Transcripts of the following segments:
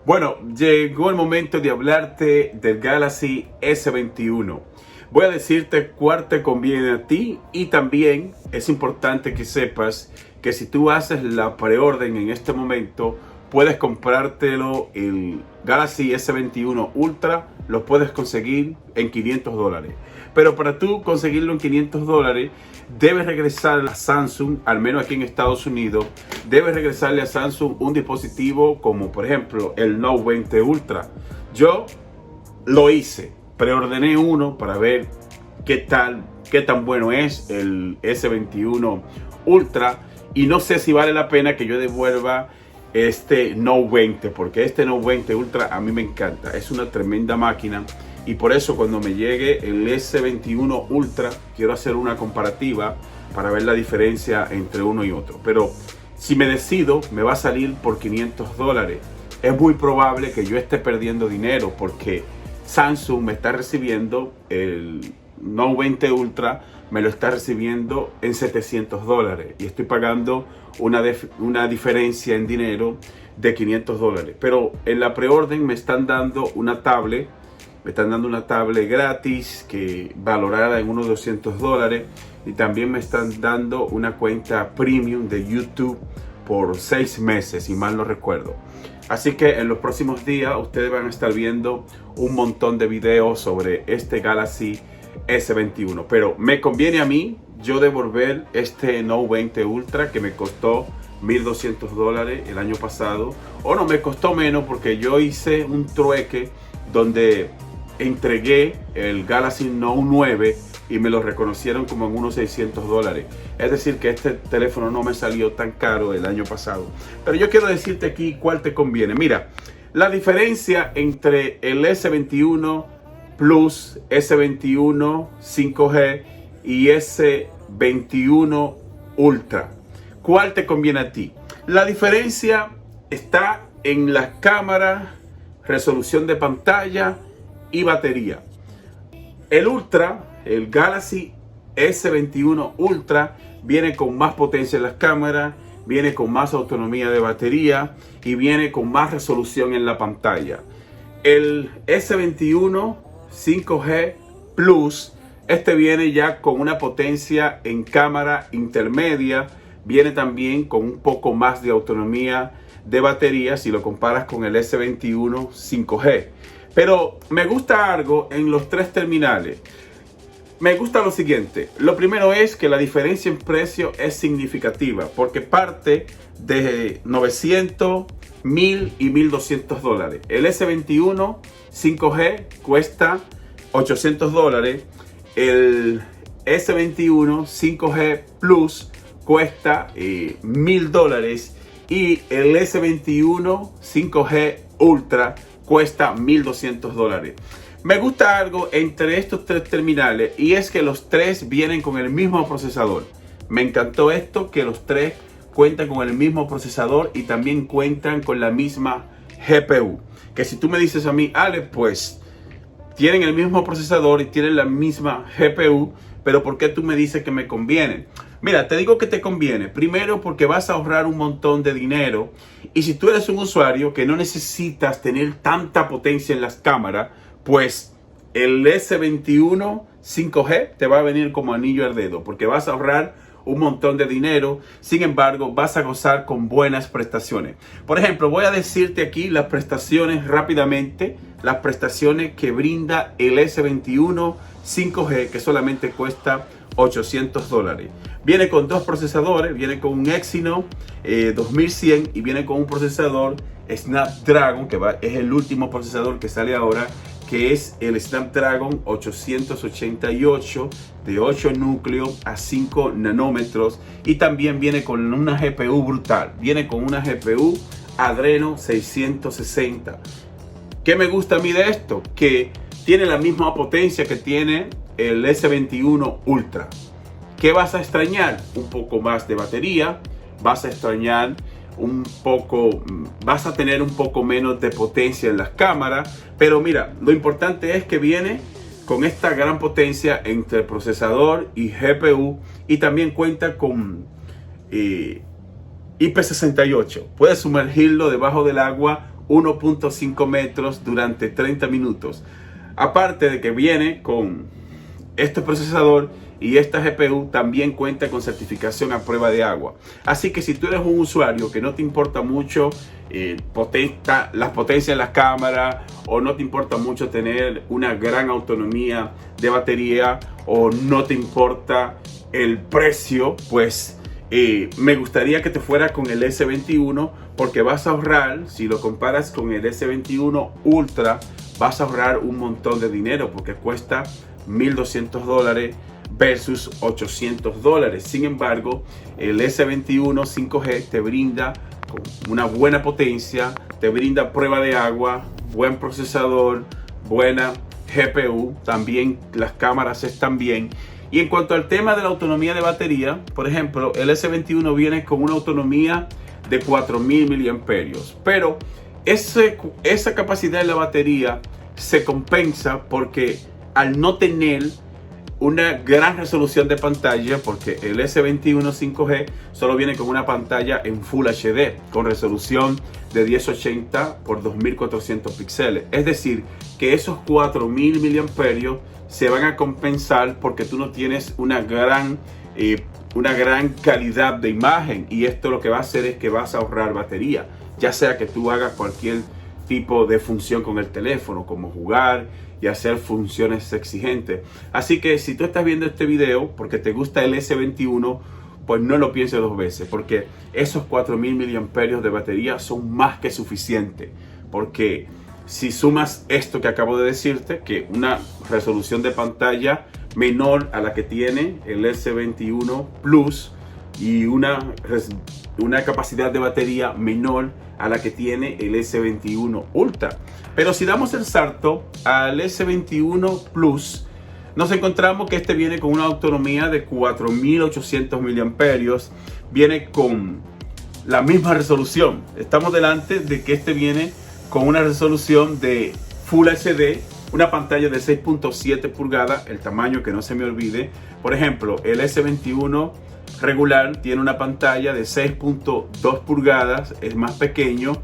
Bueno, llegó el momento de hablarte del Galaxy S21. Voy a decirte cuál te conviene a ti y también es importante que sepas que si tú haces la preorden en este momento, puedes comprártelo el Galaxy S21 Ultra, lo puedes conseguir en $500. Pero para tú conseguirlo en $500, debes regresar a Samsung, al menos aquí en Estados Unidos, debes regresarle a Samsung un dispositivo como por ejemplo el Note 20 Ultra. Yo lo hice, preordené uno para ver qué tan bueno es el S21 Ultra y no sé si vale la pena que yo devuelva este Note 20, porque este Note 20 Ultra a mí me encanta, es una tremenda máquina. Y por eso cuando me llegue el S21 Ultra quiero hacer una comparativa para ver la diferencia entre uno y otro. Pero si me decido, me va a salir por $500. Es muy probable que yo esté perdiendo dinero porque Samsung me está recibiendo el Note 20 Ultra, me lo está recibiendo en $700 y estoy pagando una diferencia en dinero de $500. Pero en la preorden me están dando una tablet. Me están dando una tablet gratis que valorada en unos $200 y también me están dando una cuenta premium de YouTube por 6 meses, si mal no recuerdo. Así que en los próximos días ustedes van a estar viendo un montón de videos sobre este Galaxy S21. Pero me conviene a mí yo devolver este Note 20 Ultra que me costó $1,200 el año pasado. O no, me costó menos porque yo hice un trueque donde entregué el Galaxy Note 9 y me lo reconocieron como en unos $600. Es decir que este teléfono no me salió tan caro el año pasado. Pero yo quiero decirte aquí cuál te conviene. Mira, la diferencia entre el S21 Plus, S21 5G y S21 Ultra. ¿Cuál te conviene a ti? La diferencia está en la cámara, resolución de pantalla y batería. El Ultra, el Galaxy S21 Ultra, viene con más potencia en las cámaras, viene con más autonomía de batería y viene con más resolución en la pantalla. El S21 5G Plus, este viene ya con una potencia en cámara intermedia, viene también con un poco más de autonomía de batería si lo comparas con el S21 5G. Pero me gusta algo en los tres terminales. Me gusta lo siguiente. Lo primero es que la diferencia en precio es significativa porque parte de 900, 1000 y $1,200. El S21 5G cuesta $800. El S21 5G Plus cuesta $1,000 y el S21 5G Ultra cuesta $1,200. Me gusta algo entre estos tres terminales y es que los tres vienen con el mismo procesador. Me encantó esto, que los tres cuentan con el mismo procesador y también cuentan con la misma GPU. Que si tú me dices a mí, Ale, pues tienen el mismo procesador y tienen la misma GPU, pero ¿por qué tú me dices que me conviene? Mira, te digo que te conviene. Primero porque vas a ahorrar un montón de dinero. Y si tú eres un usuario que no necesitas tener tanta potencia en las cámaras, pues el S21 5G te va a venir como anillo al dedo. Porque vas a ahorrar un montón de dinero. Sin embargo, vas a gozar con buenas prestaciones. Por ejemplo, voy a decirte aquí las prestaciones rápidamente. Las prestaciones que brinda el S21 5G, que solamente cuesta $800. Viene con dos procesadores, viene con un Exynos 2100 y viene con un procesador Snapdragon, que es el último procesador que sale ahora, que es el Snapdragon 888 de 8 núcleos a 5 nanómetros y también viene con una GPU brutal, viene con una GPU Adreno 660. ¿Qué me gusta a mí de esto? Que tiene la misma potencia que tiene el S21 Ultra. ¿Qué vas a extrañar? Un poco más de batería, vas a extrañar vas a tener un poco menos de potencia en las cámaras, pero mira, lo importante es que viene con esta gran potencia entre procesador y GPU y también cuenta con IP68. Puedes sumergirlo debajo del agua 1.5 metros durante 30 minutos. Aparte de que viene con este procesador y esta GPU, también cuenta con certificación a prueba de agua. Así que si tú eres un usuario que no te importa mucho las potencias de las cámaras, o no te importa mucho tener una gran autonomía de batería, o no te importa el precio, pues me gustaría que te fuera con el S21, porque vas a ahorrar, si lo comparas con el S21 Ultra, vas a ahorrar un montón de dinero, porque cuesta $1,200 versus $800. Sin embargo, el S21 5G te brinda una buena potencia, te brinda prueba de agua, buen procesador, buena GPU, también las cámaras están bien. Y en cuanto al tema de la autonomía de batería, por ejemplo, el S21 viene con una autonomía de 4.000 miliamperios, pero esa capacidad de la batería se compensa porque al no tener una gran resolución de pantalla, porque el S21 5G solo viene con una pantalla en Full HD con resolución de 1080 por 2400 píxeles. Es decir, que esos 4000 miliamperios se van a compensar porque tú no tienes una gran calidad de imagen, y esto lo que va a hacer es que vas a ahorrar batería, ya sea que tú hagas cualquier tipo de función con el teléfono, como jugar y hacer funciones exigentes. Así que si tú estás viendo este video porque te gusta el S21, pues no lo pienses dos veces, porque esos 4000 miliamperios de batería son más que suficientes. Porque si sumas esto que acabo de decirte, que una resolución de pantalla menor a la que tiene el S21 Plus y una capacidad de batería menor a la que tiene el S21 Ultra. Pero si damos el salto al S21 Plus, nos encontramos que este viene con una autonomía de 4800 miliamperios, viene con la misma resolución. Estamos delante de que este viene con una resolución de Full HD, una pantalla de 6.7 pulgadas, el tamaño que no se me olvide. Por ejemplo, el S21 regular tiene una pantalla de 6.2 pulgadas, es más pequeño.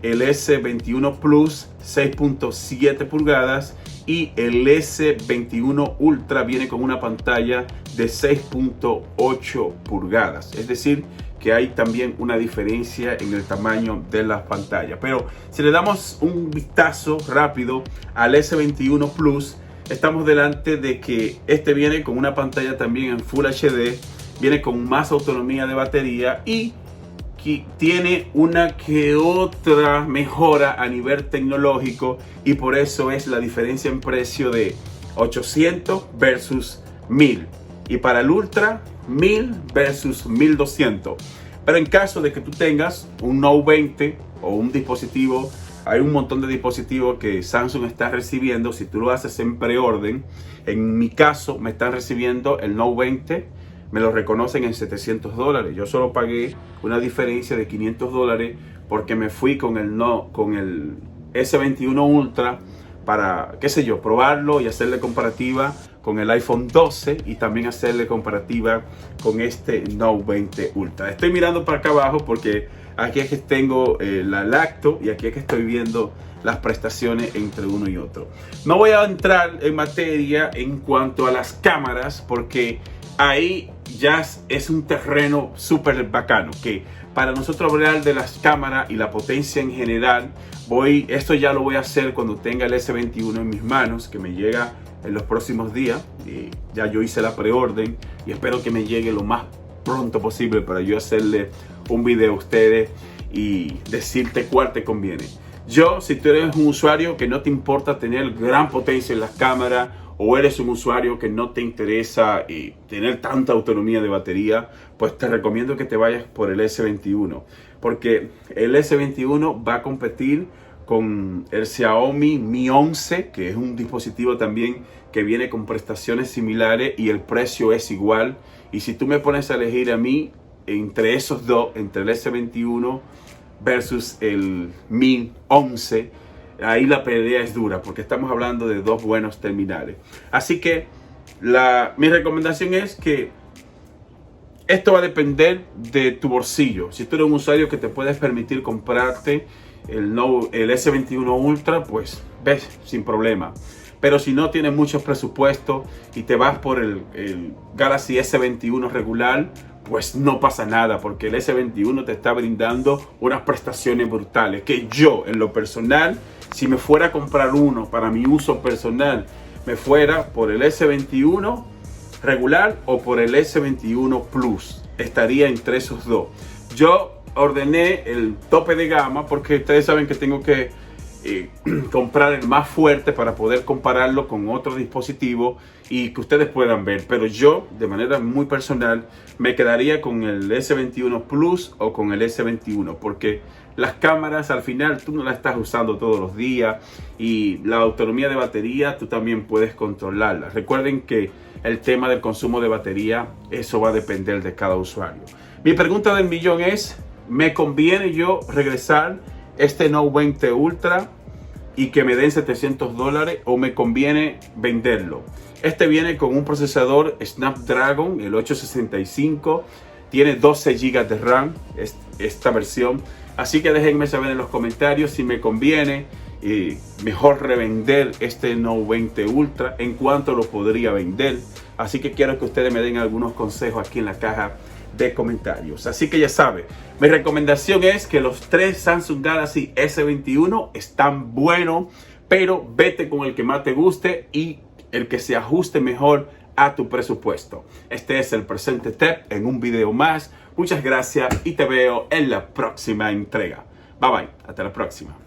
El S21 Plus 6.7 pulgadas y el S21 Ultra viene con una pantalla de 6.8 pulgadas. Es decir, que hay también una diferencia en el tamaño de las pantallas. Pero si le damos un vistazo rápido al S21 Plus, estamos delante de que este viene con una pantalla también en Full HD, viene con más autonomía de batería y tiene una que otra mejora a nivel tecnológico, y por eso es la diferencia en precio de 800 versus 1000, y para el Ultra 1000 versus 1200. Pero en caso de que tú tengas un Note 20 o un dispositivo, hay un montón de dispositivos que Samsung está recibiendo si tú lo haces en preorden. En mi caso me están recibiendo el Note 20, me lo reconocen en $700. Yo solo pagué una diferencia de $500 porque me fui con el S21 Ultra para, qué sé yo, probarlo y hacerle comparativa con el iPhone 12 y también hacerle comparativa con este Note 20 Ultra. Estoy mirando para acá abajo porque aquí es que tengo la lacto y aquí es que estoy viendo las prestaciones entre uno y otro. No voy a entrar en materia en cuanto a las cámaras porque ahí ya es un terreno súper bacano, que para nosotros hablar de las cámaras y la potencia en general, esto ya lo voy a hacer cuando tenga el S21 en mis manos, que me llega en los próximos días. Ya yo hice la preorden y espero que me llegue lo más pronto posible para yo hacerle un video a ustedes y decirte cuál te conviene. Si tú eres un usuario que no te importa tener gran potencia en las cámaras, o eres un usuario que no te interesa tener tanta autonomía de batería, pues te recomiendo que te vayas por el S21, porque el S21 va a competir con el Xiaomi Mi 11, que es un dispositivo también que viene con prestaciones similares y el precio es igual. Y si tú me pones a elegir a mí entre esos dos, entre el S21 versus el Mi 11, ahí la pelea es dura porque estamos hablando de dos buenos terminales. Así que mi recomendación es que esto va a depender de tu bolsillo. Si tú eres un usuario que te puedes permitir comprarte el S21 Ultra, pues ves, sin problema. Pero si no tienes mucho presupuesto y te vas por el Galaxy S21 regular, pues no pasa nada, porque el S21 te está brindando unas prestaciones brutales que yo, en lo personal, si me fuera a comprar uno para mi uso personal, me fuera por el S21 regular o por el S21 Plus. Estaría entre esos dos. Yo ordené el tope de gama porque ustedes saben que tengo que comprar el más fuerte para poder compararlo con otro dispositivo y que ustedes puedan ver. Pero yo, de manera muy personal, me quedaría con el S21 Plus o con el S21, porque las cámaras al final tú no las estás usando todos los días y la autonomía de batería tú también puedes controlarla. Recuerden que el tema del consumo de batería, eso va a depender de cada usuario. Mi pregunta del millón es: ¿me conviene yo regresar este Note 20 Ultra y que me den $700 o me conviene venderlo? Este viene con un procesador Snapdragon, el 865, tiene 12 GB de RAM esta versión, así que déjenme saber en los comentarios si me conviene mejor revender este Note 20 Ultra, en cuánto lo podría vender. Así que quiero que ustedes me den algunos consejos aquí en la caja de comentarios. Así que ya saben, mi recomendación es que los tres Samsung Galaxy S21 están buenos, pero vete con el que más te guste y el que se ajuste mejor a tu presupuesto. Este es el Presente Tech en un video más. Muchas gracias y te veo en la próxima entrega. Bye bye, hasta la próxima.